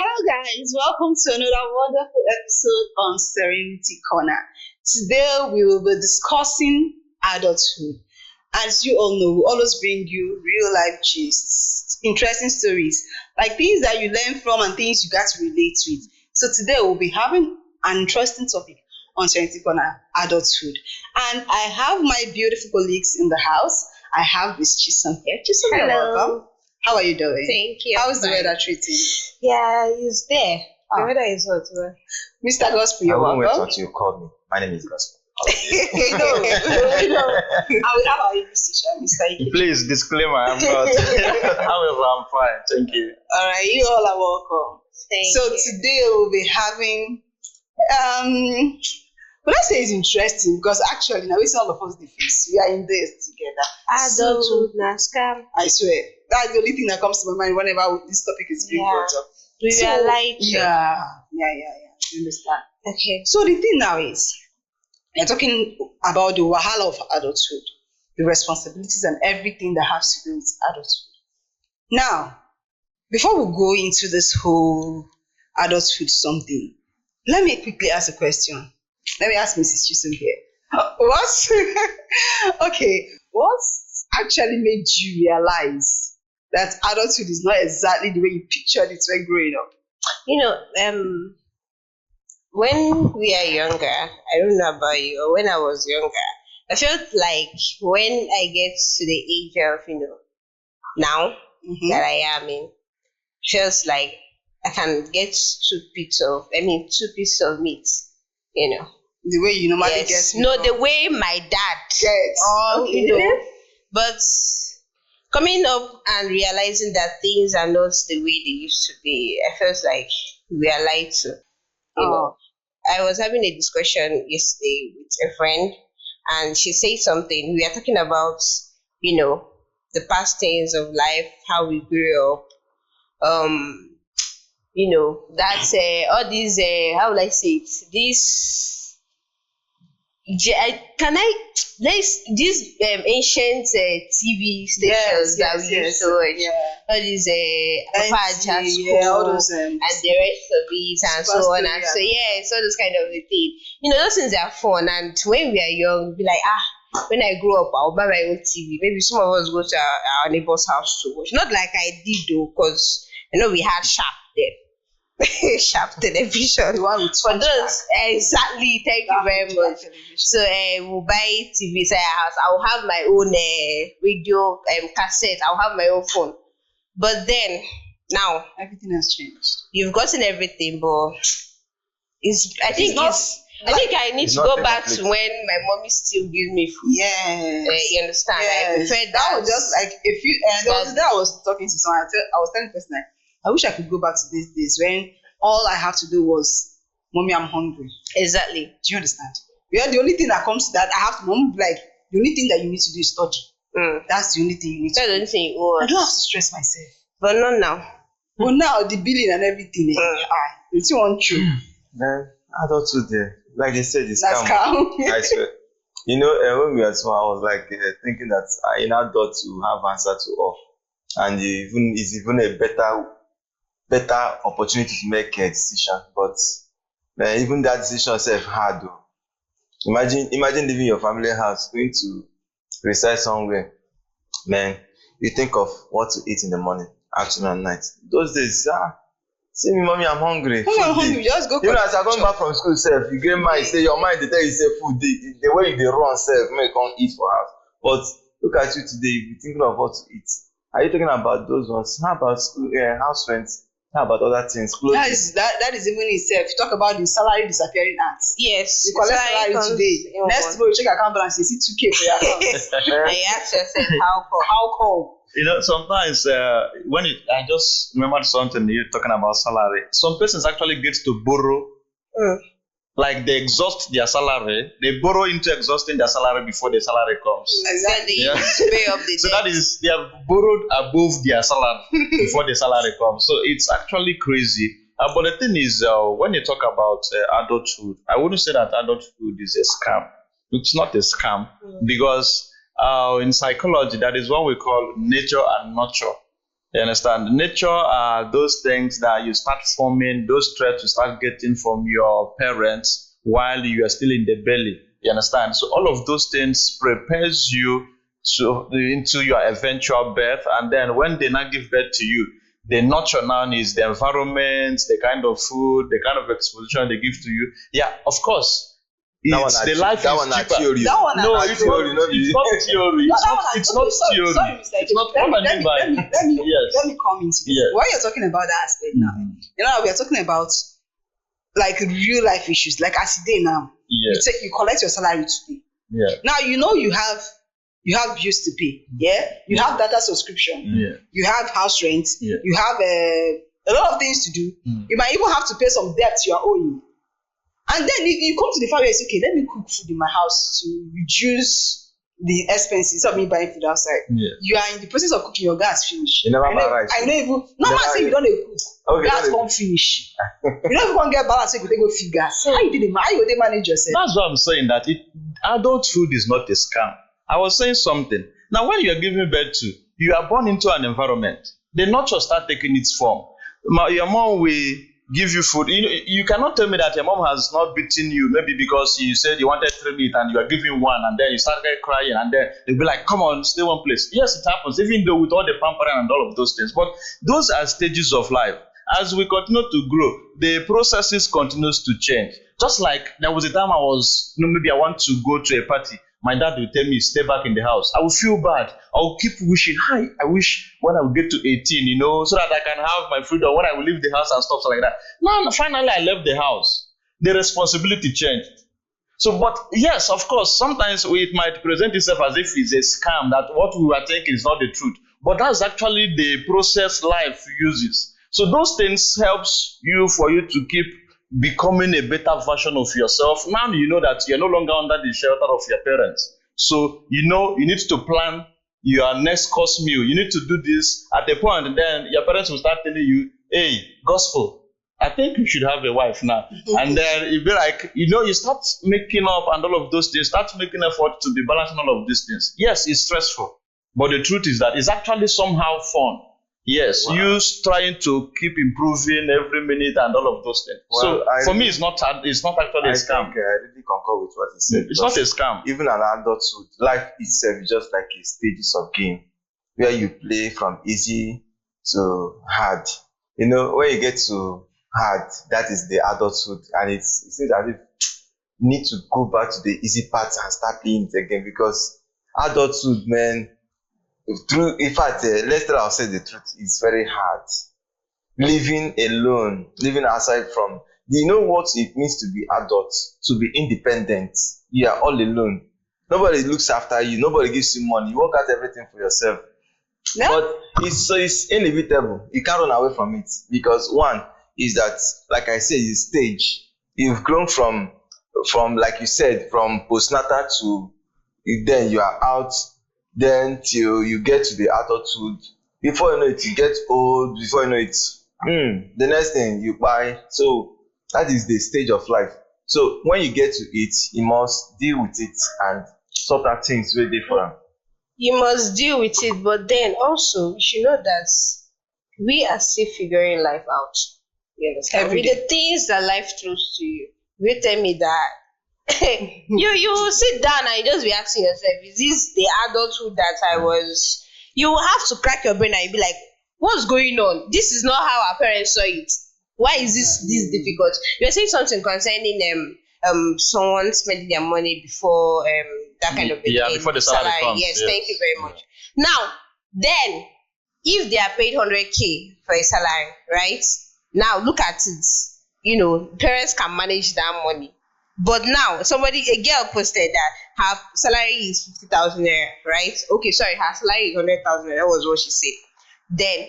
Hello, guys. Welcome to another wonderful episode on Serenity Corner. Today, we will be discussing adulthood. As you all know, we always bring you real life gists, interesting stories, like things that you learn from and things you got to relate with. So, today, we'll be having an interesting topic on Serenity Corner adulthood. And I have my beautiful colleagues in the house. I have Miss Chisom here. Chisom, you're Hello. welcome. How are you doing? Thank you. How's the Fine. weather treating you? Yeah, it's there. Ah. The weather is hot. Well. Mr. Gospel, I you're won't wait welcome. until you call me. My name is Gospel. No. I will have our English teacher, Mr. Ike. Please, disclaimer, I'm not. However, I'm fine. Thank you. All right, you all are welcome. Thank So you. today we'll be having, but I say it's interesting because actually now it's all of us the face. We are in this together. Adulthood, scam. I swear that's the only thing that comes to my mind whenever this topic is being Yeah. brought up. We So, realize. Yeah. You understand? Okay. So the thing now is, we're talking about the wahala of adulthood, the responsibilities and everything that has to do with adulthood. Now, before we go into this whole adulthood something, let me quickly ask a question. Let me ask Mrs. Chisholm here. What actually made you realize that adulthood is not exactly the way you pictured it when growing up? You know, when we are younger, I don't know about you, or when I was younger, I felt like when I get to the age of, now that I am in, feels like I can get two pieces of meat, The way you normally Yes. get No, the way my dad gets. Okay. But coming up and realizing that things are not the way they used to be, I felt like we are lied to. You know, I was having a discussion yesterday with a friend, and she said something. We are talking about, the past things of life, how we grew up. That's all these. How will I say it? These ancient TV stations that we used to watch, all these Papa Yeah, all those and the rest of it, and so on and so it's all those kind of a thing. Those things are fun, and when we are young, we'll be like, when I grow up, I'll buy my own TV. Maybe some of us go to our neighbor's house to watch. Not like I did though, because we had Sharp then. Sharp television. The one with For those, exactly. Thank you very much. So we'll buy TV at our house. I'll have my own radio cassette. I'll have my own phone. But then now Everything has changed. you've gotten everything, but I think I need it's to not go back complete. to when my mommy still gives me food. Yes. You understand? I Yes. prefer That that. was just like if you and the other day I was talking to someone. I was telling the person like, I wish I could go back to these days when all I have to do was, "Mommy, I'm hungry." Exactly. Do you understand? Yeah, the only thing that comes to that I have to mom be like the only thing that you need to do is study. That's the only thing you need to That's the do. only thing it I don't have was. to stress myself. But not now. But now the billing and everything, it's one true. Man, adulthood there. Like they said, it's That's calm. calm. I swear. When we were small, I was like thinking that in adult you have answer to all. And it's even a better opportunity to make a decision. But even that decision itself hard though. Imagine leaving your family house, going to reside somewhere. Man, you think of what to eat in the morning, afternoon, and night. Those days, say me, mommy, I'm hungry. When you're Food hungry, dey. just go. Even as I come back from school, self, you get mind. Say your mind, they tell you say food dey. The way you dey run, self, make you come eat for house. But look at you today, you be thinking of what to eat. Are you talking about those ones? How about school, house rent? How about other things? Clothes. That is even itself. Talk about the salary disappearing acts. Yes. You collect salary comes today. in Next one. tomorrow you check account balance, you see 2K for your account. And you ask yourself, how come? How come? Sometimes I just remembered something you're talking about salary. Some persons actually get to borrow, like they exhaust their salary. They borrow into exhausting their salary before the salary comes. Then they Yeah. used to pay up the So debt. that is, they have borrowed above their salary before the salary comes. So it's actually crazy. But the thing is, when you talk about adulthood, I wouldn't say that adulthood is a scam. It's not a scam because in psychology, that is what we call nature and nurture. You understand? Nature are those things that you start forming, those traits you start getting from your parents while you are still in the belly. You understand? So all of those things prepares you into your eventual birth, and then when they now give birth to you, the nurture now is the environment, the kind of food, the kind of exposition they give to you. Yeah, of course. It's the life that is one na cheaper. theory. That one No, na it's theory, not. no be- It's not theory. No, It's that not. one, It's not sorry, theory. sorry, Mr. It's not. Let me, What I let mean me, by let me, yes. let me come into this. Yes. When you're talking about that aspect now, you know, we are talking about like real life issues, like as a day now. Yes. You collect your salary today. Yeah. Now you know you have bills to pay. Yeah, you have data subscription. Yeah. You have house rent. Yeah. You have a lot of things to do. You might even have to pay some debts you are owing. And then you come to the family and say, okay, let me cook food in my house to reduce the expenses of me buying food outside. Yes. You are in the process of cooking, your gas finish. You never buy rice. I know even no man say you don't dey cook. Okay, Gas don't dey come finish. You don't even get balance so you go take go fill gas. How you go dey manage yourself? That's why I'm saying that adulthood is not a scam. I was saying something. Now, when you are giving birth to, you are born into an environment. The nurture start taking its form. Your mom will give you food. You cannot tell me that your mom has not beaten you, maybe because you said you wanted 3 meat and you are giving one, and then you started crying, and then they'll be like, come on, stay one place. Yes, it happens, even though with all the pampering and all of those things. But those are stages of life. As we continue to grow, the processes continues to change. Just like there was a time maybe I want to go to a party. My dad will tell me, stay back in the house. I will feel bad. I will keep wishing, I wish when I will get to 18, so that I can have my freedom, when I will leave the house and stuff like that. Now, finally, I left the house. The responsibility changed. So, but yes, of course, sometimes it might present itself as if it's a scam, that what we were thinking is not the truth. But that's actually the process life uses. So those things helps for you to keep becoming a better version of yourself. Now you know that you're no longer under the shelter of your parents. So you need to plan your next course meal. You need to do this at a point, and then your parents will start telling you, hey, gospel, I think you should have a wife now. And then you'll be like, you start making up and all of those things, start making effort to be balancing all of these things. Yes, it's stressful, but the truth is that it's actually somehow fun. Yes, wow. You trying to keep improving every minute and all of those things. Well, so for me, it's not actually a scam. I really concur with what you said. It's not a scam. Even an adulthood, life itself is just like a stages of game where you play from easy to hard. When you get to hard, that is the adulthood, and it seems as if you need to go back to the easy parts and start playing it again, because adulthood, man. In fact, let's tell ourselves the truth, it's very hard. Living alone, living aside from, do you know what it means to be adult, to be independent? You are all alone. Nobody looks after you, nobody gives you money, you work out everything for yourself. Yeah. But it's inevitable. You can't run away from it, because one is that, like I said, it's stage. You've grown from like you said, from postnatal to then you are out. Then till you get to the adulthood, before you know it, you get old. Before you know it, the next thing you buy. So that is the stage of life. So when you get to it, you must deal with it and sort out things very different. You must deal with it, but then also you should know that we are still figuring life out. You understand? With the things that life throws to you, you tell me that. you sit down and you just be asking yourself, is this the adulthood that I was? You have to crack your brain and you be like, what's going on? This is not how our parents saw it. Why is this difficult? You're saying something concerning someone spending their money before that kind of before the salary comes. Yes, thank you very much. Now then, if they are paid 100K for a salary, right? Now look at it. Parents can manage that money. But now, a girl posted that her salary is 50,000 naira, right? Okay, sorry, her salary is 100,000 naira. That was what she said. Then,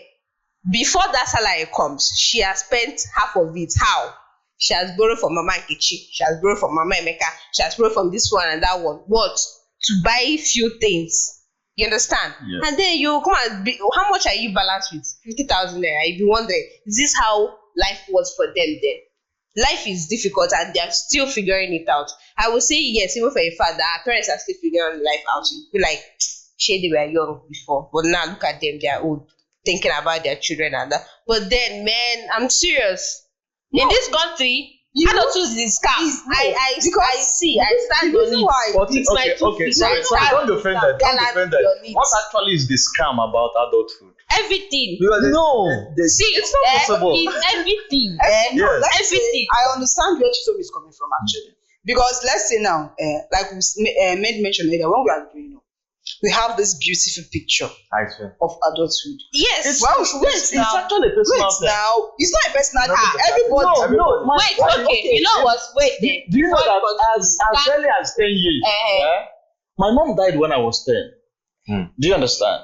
before that salary comes, she has spent half of it. How? She has borrowed from Mama Nkechi. She has borrowed from Mama Emeka. She has borrowed from this one and that one. What? To buy few things. You understand? Yeah. And then you come and how much are you balanced with? 50,000 naira. If you wonder, is this how life was for them then? Life is difficult and they are still figuring it out. I would say yes, even for a fact that our parents are still figuring life out. You feel like, shey, they were young before, but now look at them, they are old. thinking about their children and that. But then, man, I'm serious. In this country, adulthood is scam. I see. I stand on it. But, It's my okay, sorry, don't defend that. Don't defend that. What actually is the scam about adulthood? Everything. No. See, it's not possible. It's everything. No, Yes. let's say, Everything. I understand where Chisom is coming from actually. Because let's say now, like we made mention earlier, when we are growing up, we have this beautiful picture I swear. of adulthood. Yes. It's Wait now. actually a personal Wait thing. now. It's not a personal Not thing. a personal Everybody. No, Wait, okay. You know what? Wait there. Do you know Before that you continue, as early as 10 years, my mom died when I was 10. Do you understand?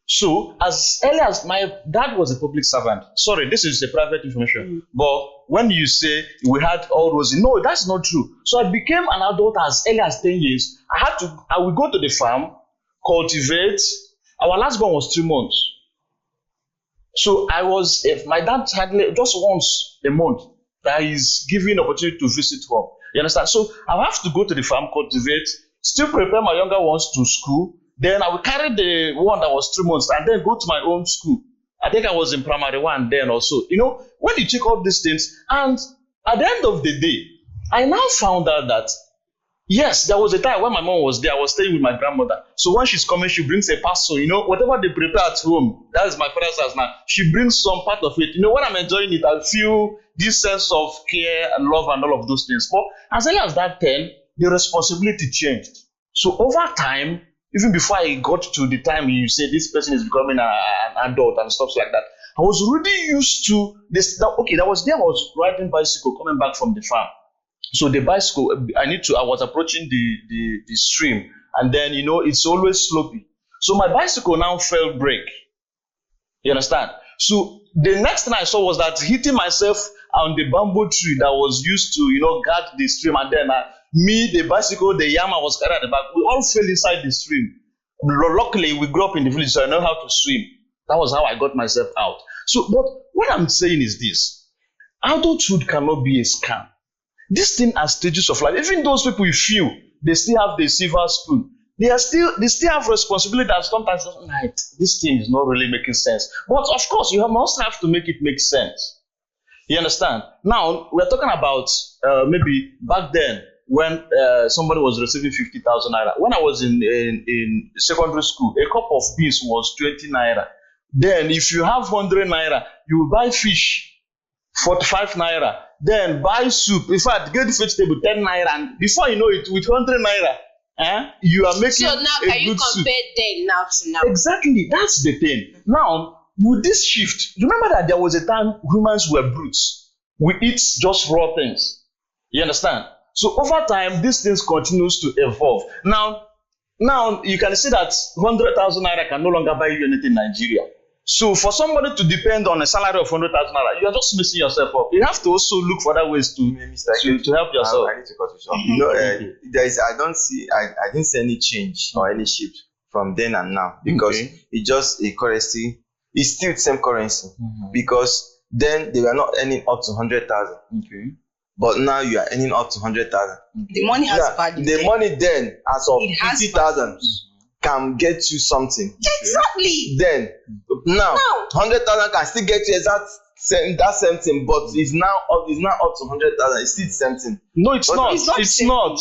So, as early as my dad was a public servant, sorry, this is a private information, but when you say we had all rosy, no, that's not true. So, I became an adult as early as 10 years. I would go to the farm, cultivate. Our last born was 3 months. So, if my dad had just once a month that is giving opportunity to visit home. You understand? So, I have to go to the farm, cultivate, still prepare my younger ones to school. Then I will carry the one that was 3 months and then go to my own school. I think I was in primary 1 then also. You know, when you check all these things, and at the end of the day, I now found out that, yes, there was a time when my mom was there, I was staying with my grandmother. So when she's coming, she brings a parcel, you know, whatever they prepare at home, that is my father's house now. She brings some part of it. You know, when I'm enjoying it, I feel this sense of care and love and all of those things. But as early as that 10, the responsibility changed. So over time, even before I got to the time you say this person is becoming an adult and stuff like that, I was really used to this. I was riding bicycle coming back from the farm. So the bicycle, I was approaching the stream, and then, you know, it's always slopey. So my bicycle now fell break. You understand? So the next thing I saw was that hitting myself on the bamboo tree that was used to, you know, guard the stream, and then the bicycle, the yam I was carrying at the back, we all fell inside the stream. Luckily, we grew up in the village, so I know how to swim. That was how I got myself out. So, but what I'm saying is this: adulthood cannot be a scam. This thing are stages of life. Even those people you feel they still have the silver spoon, they still have responsibility that sometimes this thing is not really making sense. But of course, you must have to make it make sense. You understand? Now we're talking about maybe back then when somebody was receiving 50,000 naira. When I was in secondary school, a cup of beans was 20 naira. Then if you have 100 naira, you buy fish 45 naira. Then buy soup. In fact, get vegetable 10 naira. And before you know it, with 100 naira, you are making. So now, can you compare then now to now? Exactly, that's the thing. Now, with this shift, remember that there was a time humans were brutes. We eat just raw things. You understand? So over time, these things continues to evolve. Now you can see that 100,000 naira can no longer buy you anything in Nigeria. So for somebody to depend on a salary of 100,000 naira, you are just messing yourself up. You have to also look for other ways to help yourself. I need to cut you short. You know, I didn't see any change or any shift from then and now, because it's just a currency. It's still the same currency, because then they were not earning up to 100,000. But now you are earning up to 100,000. The money has value. The money then, as of It has 50,000, can get you something. Exactly. Then now 100,000 can still get you that same thing, but it's now up to 100,000. It's still the same thing. No, it's not. It's not.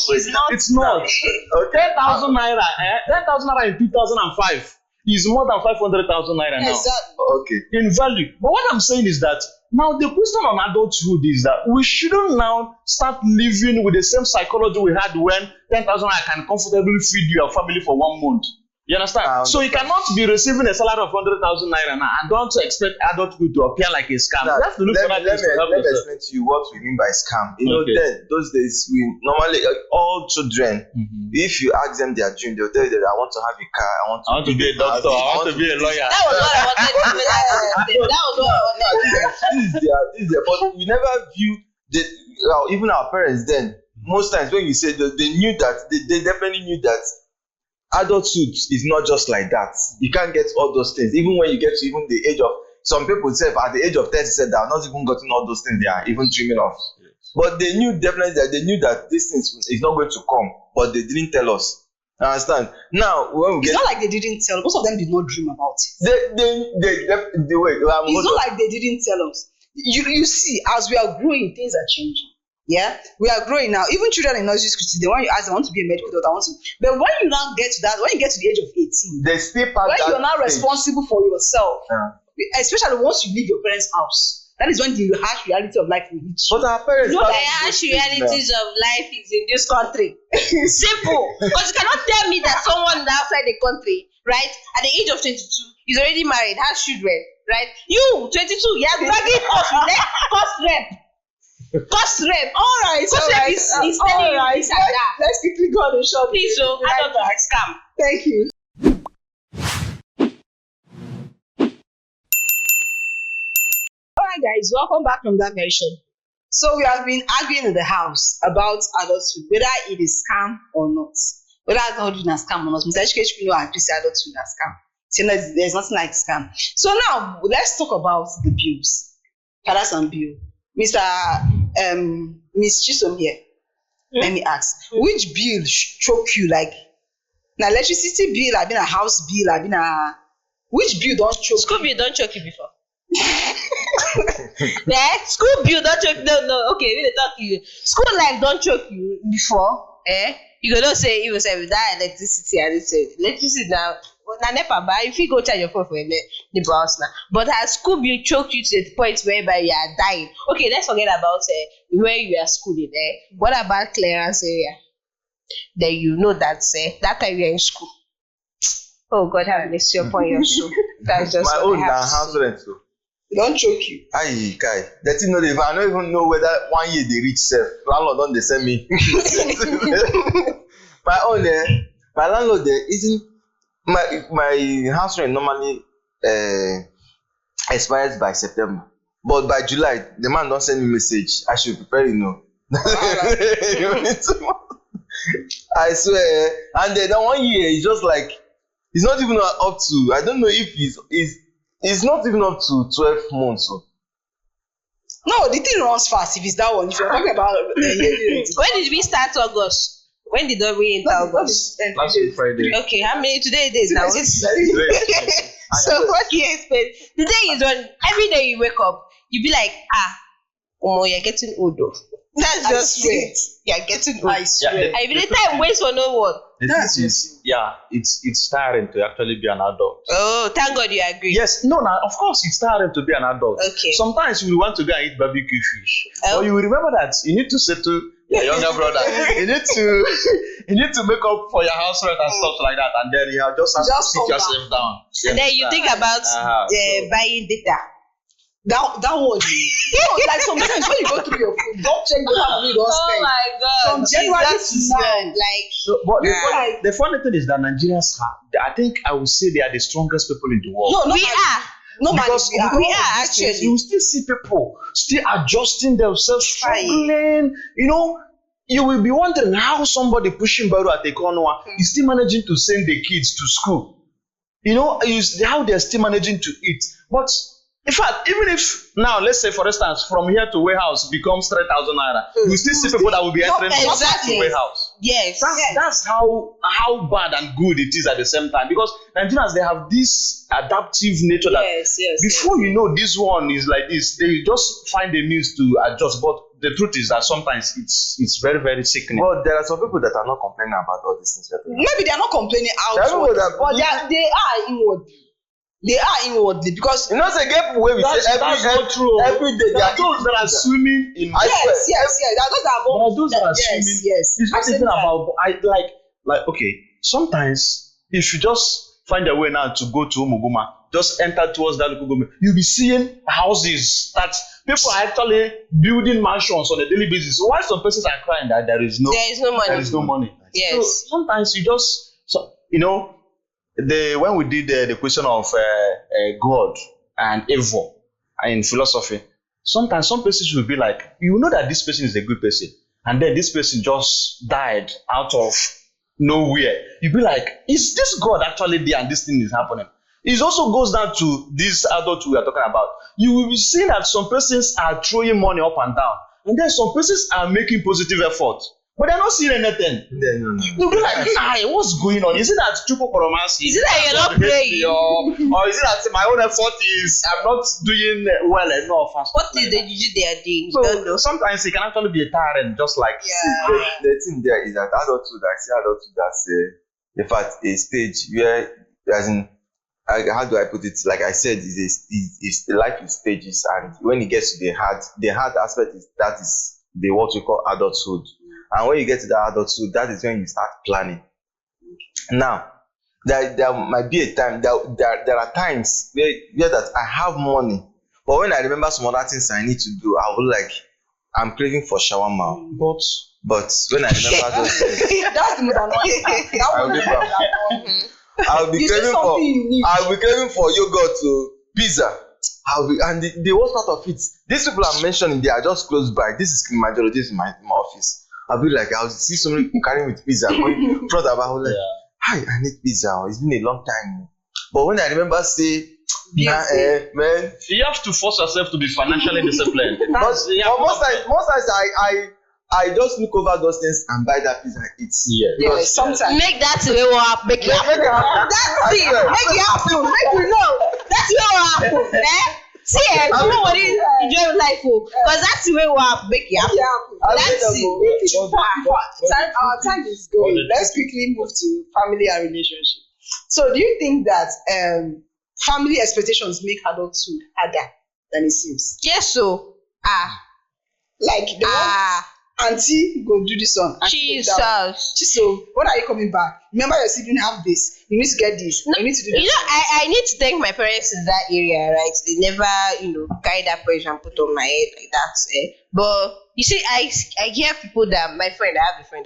10,000 naira. 10,000 naira in 2005 is more than 500,000 naira now. Exactly. Okay. In value. But what I'm saying is that now the question on adulthood is that we shouldn't now start living with the same psychology we had when 10,000 naira can comfortably feed your family for 1 month. You understand? So you cannot be receiving a salary of 100,000 naira now and don't expect adulthood to appear like a scam. Now, You have to look for that let to help me yourself. explain to you what we mean by scam. You know, then those days we normally all children, if you ask them their dream, they'll tell you that I want to have a car, I want to be a doctor, I want to be a lawyer. That was what I wanted to be like. That was what I wanted. This is their, but we never view even our parents then. Most times when you say they knew that, they definitely knew that adulthood is not just like that. You can't get all those things. Even when you get to even the age of, some people say at the age of 30 said they have not even gotten all those things they are even dreaming of. But they knew definitely that this thing is not going to come, but they didn't tell us. I understand. Now, when we It's get, not like they didn't tell. Most of them did not dream about it. they wait. It's not like they didn't tell us. You see, as we are growing, things are changing. Yeah, we are growing now. Even children in nursery school, they want you ask, I want to be a medical doctor. I want to. But when you now get to that, when you get to the age of 18, they still pass when that you're now stage. responsible for yourself, Yeah. especially once you leave your parents' house, that is when the harsh reality of life will hit you. But our parents The pass harsh those things now. realities of life is in this country. Simple. Because you cannot tell me that someone outside the country, right, at the age of 22, is already married, has children, right? You, 22, you're dragging us with that cost rep. Cost rep. All right, Cost rep is telling you this and that. Let's quickly go on the shop. Please, so I don't like scam. Thank you. All right, guys, welcome back from that version. So we have been arguing in the house about adulthood, whether it is scam or not. Whether adulthood is scam or not. Mr. HK know agree say adulthood is scam. So there's nothing like scam. So now let's talk about the bills. Fathers and bill. Mr. Miss Chisom here. Let me ask, which bill choke you like? Na electricity bill, I been a house bill, I been a which bill don't choke? School bill don't choke you before. School bill don't choke. No. Okay, we dey talk you. School life don't choke you before. You go not say you will say that electricity and this electricity now. Na nepa ba if you go charge your phone for the house now. But has school bill choke you to the point whereby you are dying? Okay, let's forget about where you are schooling. What about clearance area? Then you know that that time you are in school. Oh God, have mercy upon your soul. That's just My what own I have na to house say. rent too. Don't choke you. Aye, Kai. That thing no dey. I don't even know whether 1 year they reach self. Landlord don't they send me. My own my landlord there isn't my house rent normally expires by September. But by July, the man don't send me message. I should prepare, you know. I swear. And then that 1 year is just like it's not even up to. I don't know if it's not even up to 12 months. So. No, the thing runs fast if it's that one. If you're talking about When did we start August? When did we enter August? Last week Friday. Okay, how many today days now? So what do you expect? The day is when every day you wake up, you be like, you're getting old though. That's just it. You're getting old. I swear. I mean, the time waits for no one. The thing is, it's tiring to actually be an adult. Oh, thank God you agree. Yes, no, of course it's tiring to be an adult. Okay. Sometimes you will want to go and eat barbecue fish, but you will remember that you need to settle your younger brother. You need to make up for your house rent and stuff like that, and then you have just have to sit yourself down. And then you think about buying data. That one, like sometimes when you go through your phone, don't check the money you don't spend. Oh my God! From January to now, like. So, but the funny thing is that Nigerians I think I would say they are the strongest people in the world. No, we are. No, because we are actually. You will still see people still adjusting themselves, struggling. You know, you will be wondering how somebody pushing barrow at a corner is still managing to send the kids to school. You know, how they're still managing to eat. But in fact, even if now, let's say for instance, from here to warehouse becomes 3,000 naira, you still see people that will be entering from to warehouse. Yes. That's how bad and good it is at the same time, because Nigerians, they have this adaptive nature that before you know this one is like this, they just find a means to adjust. But the truth is that sometimes it's very, very sickening. But there are some people that are not complaining about all these things. Maybe they are not complaining outwardly, but they are inwardly. They are inwardly because you know say get people wey we say every day there are those that are swimming in yes there are those that are swimming. Yes. It's not even about like okay, sometimes if you just find a way now to go to Umuguma, just enter towards that local government, you'll be seeing houses that people are actually building mansions on a daily basis. Why some persons are crying that there is no money. Yes. So sometimes you just when we did the question of God and evil in philosophy, sometimes some persons will be like, you know that this person is a good person, and then this person just died out of nowhere. You'll be like, is this God actually there and this thing is happening? It also goes down to this adult we are talking about. You will be seeing that some persons are throwing money up and down, and then some persons are making positive effort. but they're not seeing anything. No. They'll be like, "Hi, what's going on? Is it that Chupo Koromasi? Is it that you're not praying? Or is it that my own effort is I'm not doing well enough?" What is the juju they are doing? You don't know. So sometimes it can actually be tiring, just like The thing there is that adulthood, I see adulthood as in fact a stage where, as in, how do I put it? Like I said, is the life is stages, and when it gets to the hard aspect is the what we call adulthood. And when you get to that adulthood, that is when you start planning. Now, there might be a time there are times where that I have money, but when I remember some other things I need to do, I will like I'm craving for shawarma. But when I remember those things, That's the most annoying part. That I'll be You see something you need. I'll be craving for yogurt to pizza. And the worst part of it, these people I'm mentioning, they are just close by. This is Kilimanjaro, this is my office. I'll be like, I'll see so many people carrying with pizza going front about like, hi, I need pizza. It's been a long time. But when I remember, say, man, you have to force yourself to be financially disciplined. but most times I just look over those things and buy that pizza and eat. Yeah, sometimes. Make that way what happen. Make it happen. That's it. Make it happen. Make we know. That's what will happen. See, nobody enjoy life, because that's the way we have make it happen. That's it. Our time is going. Let's quickly move to family and relationship. So, do you think that family expectations make adulthood harder than it seems? Yes, so Like the one auntie go do this one. Jesus. So when are you coming back? Remember your sibling have this. You need to get this. You need to do this. You know, I need to thank my parents in that area, right? They never, carry that pressure and put on my head like that. But you see, I hear people that I have a friend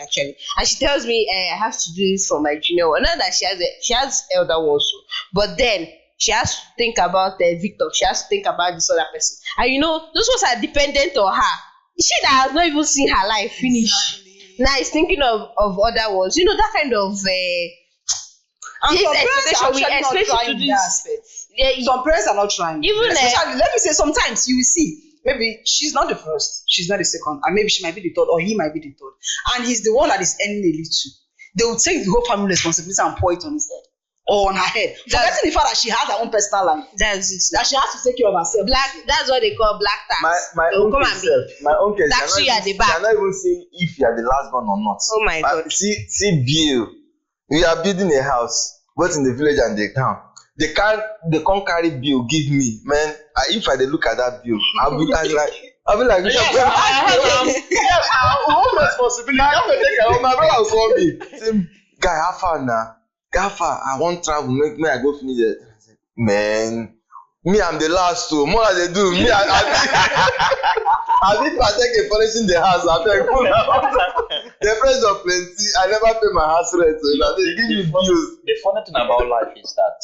actually, and she tells me I have to do this for my junior one. Not that she has elder ones, but then she has to think about Victor. She has to think about this other person, and those ones are dependent on her. She that has not even seen her life finish. Exactly. Now is thinking of other ones. That kind of and some parents are actually not trying that aspect. Some parents are not trying. Even especially, let me say, sometimes you will see maybe she's not the first, she's not the second, and maybe she might be the third, or he might be the third, and he's the one that is earning a little. They will take the whole family responsibility and pour it on his head or on her head, forgetting the fact that she has her own personal life. That's it. That she has to take care of herself. That's what they call black tax. My own case, tax you at the back. They're not even saying if you are the last born or not. Oh my God. See bill. We are building a house, both in the village and the town. They can't carry bill, give me, man. If I look at that bill, I'll be like, our own responsibility. My brother will call me. Say, guy, how far now? I want travel, make me I go finish it. Man, me I'm the last two. More than they do. Me I think I take a furnishing the house. I take the friends of plenty. I never pay my house rent. So they give me bills. The funny thing about life is that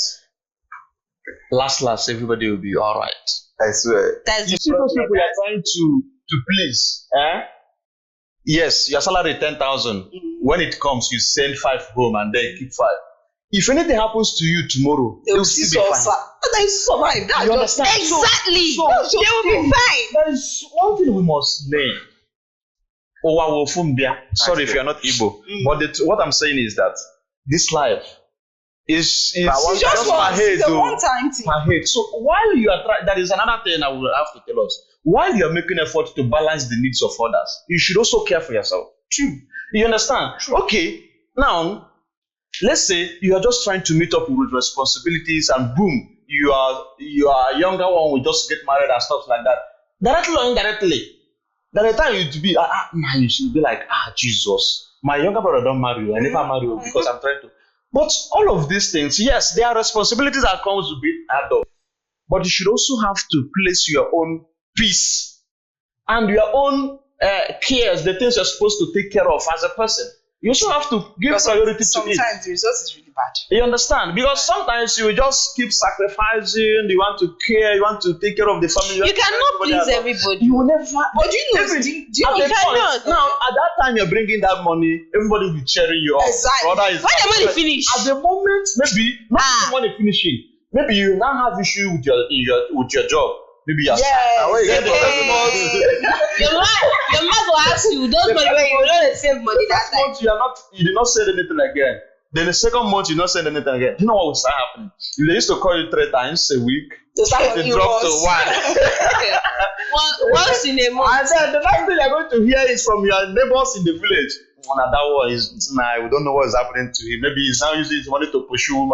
last everybody will be all right. I swear. You see those people you are trying to please. Yes, your salary 10,000. When it comes, you send 5 home and then keep 5. If anything happens to you tomorrow, they will still be fine. They survive. That's You understand? Exactly. So They will be fine. there is one thing we must learn. Sorry if you are not Igbo, but what I'm saying is that this life is just per head. It's a one-time thing. Per head. So while you are trying, that is another thing I will have to tell us. While you are making effort to balance the needs of others, you should also care for yourself. True. You understand? True. Okay, now let's say you are just trying to meet up with responsibilities, and boom, you are a younger one will just get married and stuff like that. Directly or indirectly, by the time you to be man, you should be like, Jesus, my younger brother don't marry you. I never marry you because I'm trying to. But all of these things, yes, there are responsibilities that comes with being adult, but you should also have to place your own peace and your own cares, the things you're supposed to take care of as a person. You also have to give priority to it. Sometimes the result is really bad. You understand? Because sometimes you just keep sacrificing, you want to care, you want to take care of the family. You cannot please everybody. You will never. But do you know? You cannot. Now, at that time you're bringing that money, everybody will be cheering you up. Exactly. When the money finish? At the moment, maybe not the money finishing. Maybe you now have issue with your job. Maybe you're Yes. sad. Your man will ask you. Those money where you don't save money that First time. month you did not send anything again. Then the second month you not send anything again. You know what will start happening? If they used to call you 3 times a week, To start they you drop to once. 1. Once in a month. And then the next thing you're going to hear is from your neighbors in the village. Nah, that one is nah, we don't know what is happening to him. Maybe he's now using his money to pursue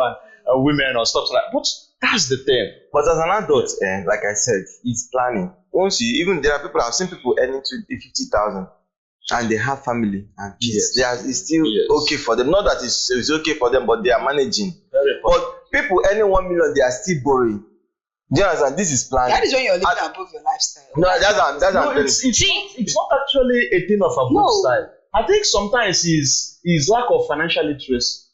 women or stuff like that. But that's the thing. But as an adult, like I said, it's planning. Once you even there are people I've seen people earning 50,000 and they have family and kids. It's still okay for them. Not that it's okay for them, but they are managing. But people earning 1 million, they are still borrowing. Do you understand? This is planning. That is when you're living above your lifestyle. No, that's No, it's not actually a thing of a good style. I think sometimes is lack of financial literacy.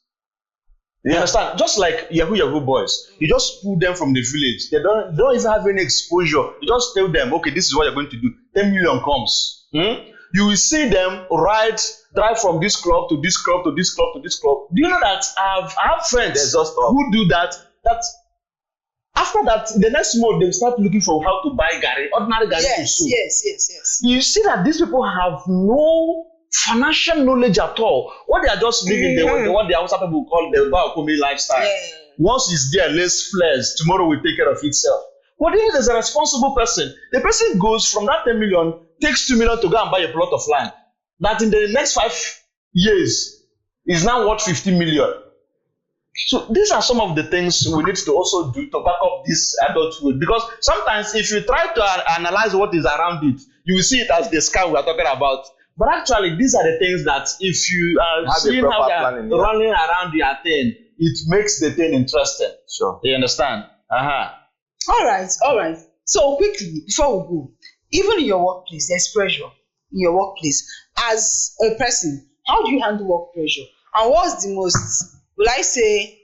You understand? Just like Yahoo boys, you just pull them from the village. They don't even have any exposure. You just tell them, okay, this is what you're going to do. 10 million comes. You will see them drive from this club to this club to this club to this club. Do you know that I have friends who do that? That after that, the next month they start looking for how to buy ordinary gari to soup. Yes. You see that these people have no financial knowledge at all. What they are just living, what the Hausa people call the Baokumi lifestyle. Yeah. Once it's there, let's flares. Tomorrow will take care of itself. But then there's a responsible person. The person goes from that 10 million, takes 2 million to go and buy a plot of land. That in the next 5 years is now worth 50 million. So these are some of the things we need to also do to back up this adulthood. Because sometimes if you try to analyze what is around it, you will see it as the sky we are talking about. But actually, these are the things that if you are seeing how they are running around your thing, it makes the thing interesting. Sure. You understand? All right. So quickly, before we go, even in your workplace, there's pressure in your workplace. As a person, how do you handle work pressure? And what's the most, will I say,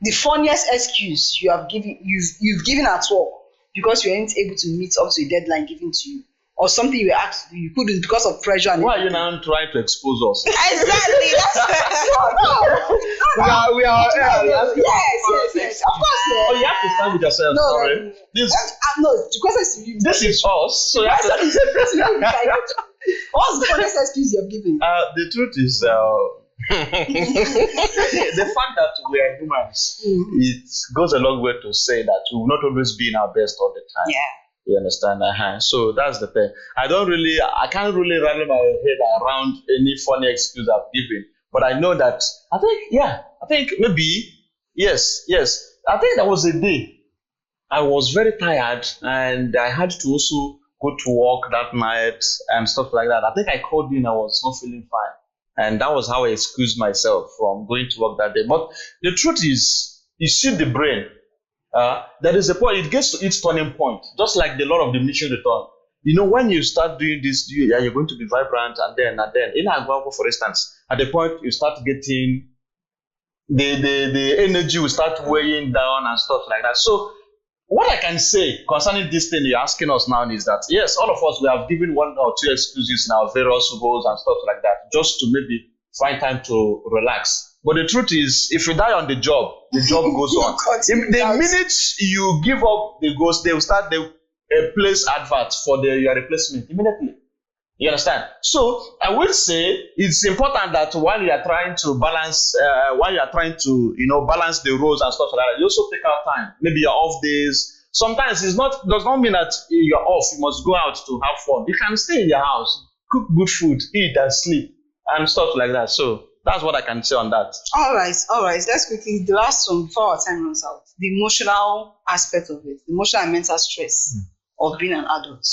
the funniest excuse you've given at work because you weren't able to meet up to a deadline given to you? Or something you were asked to do, you couldn't because of pressure. And why are you now trying to expose us? Exactly. We are. Yes. Of course. Oh, you have to stand with yourself. No, sorry. no. The question is to you. This is us. So you have to. What's the funniest excuse you've given? The truth is, the fact that we are humans, it goes a long way to say that we will not always be in our best all the time. Yeah. You understand? So that's the thing. I can't really rally my head around any funny excuse I've given. But I know that, I think maybe, yes. I think there was a day I was very tired and I had to also go to work that night and stuff like that. I think I called in, I was not feeling fine. And that was how I excused myself from going to work that day. But the truth is, you see the brain. There is a point, it gets to its turning point, just like the law of diminishing return. You know, when you start doing this, you're going to be vibrant, and then in Agwagwa, for instance, at the point you start getting the energy will start weighing down and stuff like that. So what I can say concerning this thing you're asking us now is that yes, all of us, we have given 1 or 2 excuses in our various roles and stuff like that, just to maybe find time to relax. But the truth is, if you die on the job goes on. The minute you give up the ghost, they will start place adverts for your replacement immediately. You understand? So I will say it's important that while you are trying to balance, balance the roles and stuff like that, you also take out time. Maybe your off days. Sometimes does not mean that you're off. You must go out to have fun. You can stay in your house, cook good food, eat and sleep and stuff like that. So that's what I can say on that. All right. Let's quickly, the last one before our time runs out. The emotional aspect of it, the emotional and mental stress of being an adult.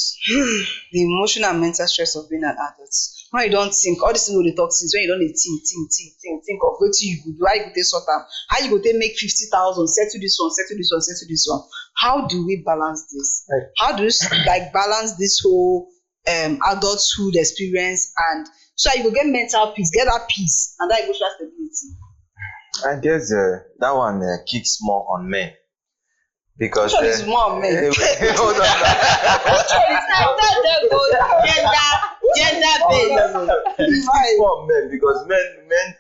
The emotional and mental stress of being an adult. When you don't think, all these things they talk since, when you don't think of what you could do, how you could take sort out, how you could make 50,000, settle this one. How do we balance this? Right. How do you balance this whole adulthood experience, and so you will get mental peace, get that peace and that emotional stability? I guess that one kicks more on men. Because which one is more on men? Hold on. Gender based. It's more on men because men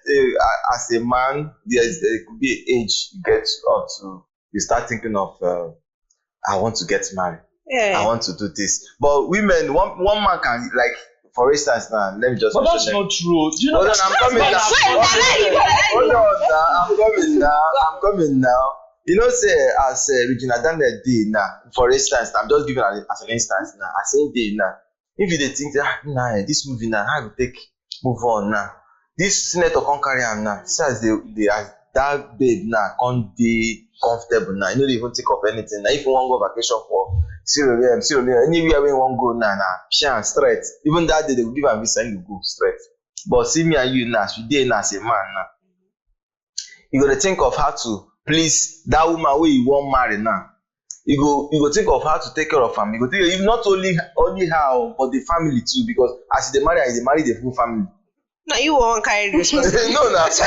as a man, there could be an age you get up to, you start thinking of I want to get married. Yeah. I want to do this. But women, one man can, like, for instance now, let me just But that's mention them. not true. Do you know Hold on, that? I'm coming now. Hold on now, I'm coming now. You know, say as Regina Daniel did now, for instance, I'm just giving as an instance now, as in day now. If you dey think nah, this movie now, how to take move on now. This senator can't carry am now. See as they as that babe now can't be comfortable now. You know they even think of anything. Now if you want to go vacation for Sierra Leone, anywhere we want to go now, nah, straight. Even that day they will give a visa and you go straight. But see me and you now, today now as a man now. You gotta think of how to please that woman who you want marry now. You go think of how to take care of family. You go think if not only her but the family too, because as they marry the full family. Now you won't carry the responsibility. No, it's a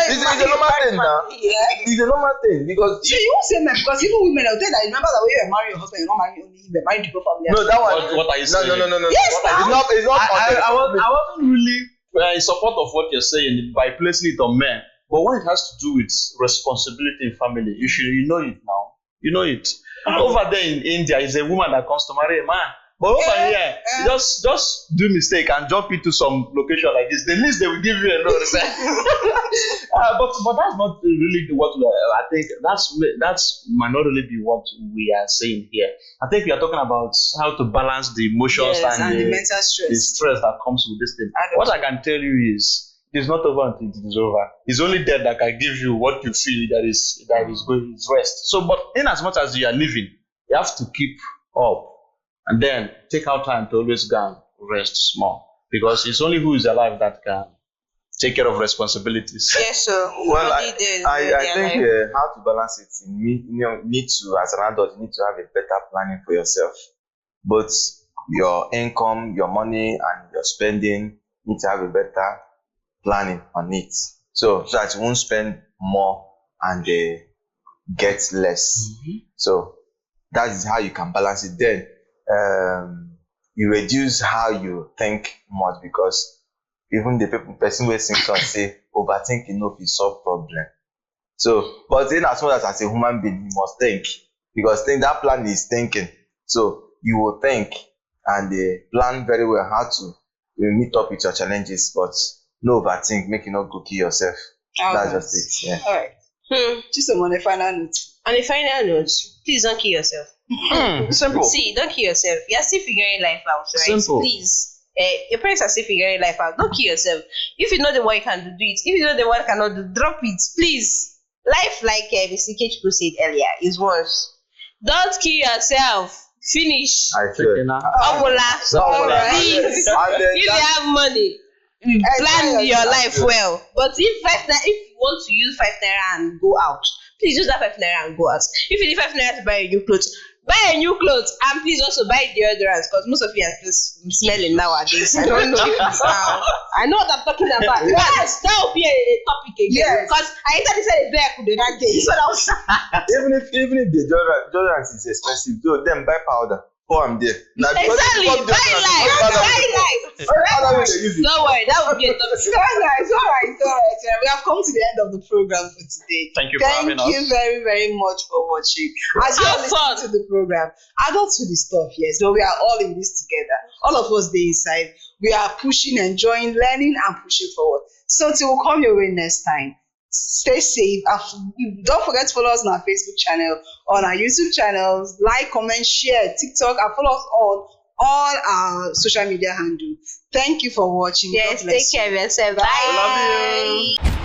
normal thing now. Yeah. It's a normal thing because So you won't say man, because even women will tell that remember that when you marry your husband, you're not marrying only him, you're marrying the whole family. no, that one. What are you saying? No. Yes, It's not. I wasn't really in support of what you're saying by placing it on men. But when it has to do with responsibility in family, you know it now. You know it. Over there in India, is a woman that comes to marry a man. But over here, just do mistake and jump into some location like this. The least they will give you a loan. But that's not really what I think. That's might not really be what we are saying here. I think we are talking about how to balance the emotions and the mental the stress. stress that comes with this thing. What I can tell you is it's not over until it is over. It's only death that can give you what you feel that is going is rest. So, but in as much as you are living, you have to keep up and then take out time to always go and rest small, because it's only who is alive that can take care of responsibilities. Yes, so well, I think how to balance it. You need to, as an adult, you need to have a better planning for yourself. Both your income, your money, and your spending need to have a better planning on it, so that you won't spend more and get less. So that is how you can balance it. Then you reduce how you think much, because even the person wey sing song say overthinking no fit solve problem. So but in as much as a human being you must think, because that plan is thinking. So you will think and plan very well how to meet up with your challenges, but no overthink, make you not go kill yourself. That's just it. Yeah. All right. Just on a final note. On a final note, please don't kill yourself. Simple. See, don't kill yourself. You're still figuring life out, right? Simple. Please. Your parents are still figuring life out. Don't kill yourself. If you know the one you can do it. If you know the one you cannot do, drop it. Please. Life, like Mr. Kechko said earlier, is once. Don't kill yourself. Finish. I feel Please. If you have money, plan your life well. But if you want to use 5 naira and go out, please use that 5 naira and go out. If you need 5 naira to buy a new clothes, buy a new clothes, and please also buy deodorants, because most of you are still smelling nowadays. I don't know if it's I know what I'm talking about. Yes, that will be a topic again. Because I entered inside a bear could that day. So that was even if the deodorant is expensive, though, then buy powder. Oh, I'm there. Now, exactly. Buy life. Don't worry, that would be a topic. It's all right. We have come to the end of the program for today. Thank you for having us. Thank you very, very much for watching. As you are listening to the program, adulthood is tough, yes, but we are all in this together. All of us there inside. We are pushing, enjoying, learning, and pushing forward. So till we come your way next time, stay safe. Don't forget to follow us on our Facebook channel, on our YouTube channels, like, comment, share, TikTok, and follow us on all our social media handles. Thank you for watching. Yes, take care of yourself. Bye. We love you.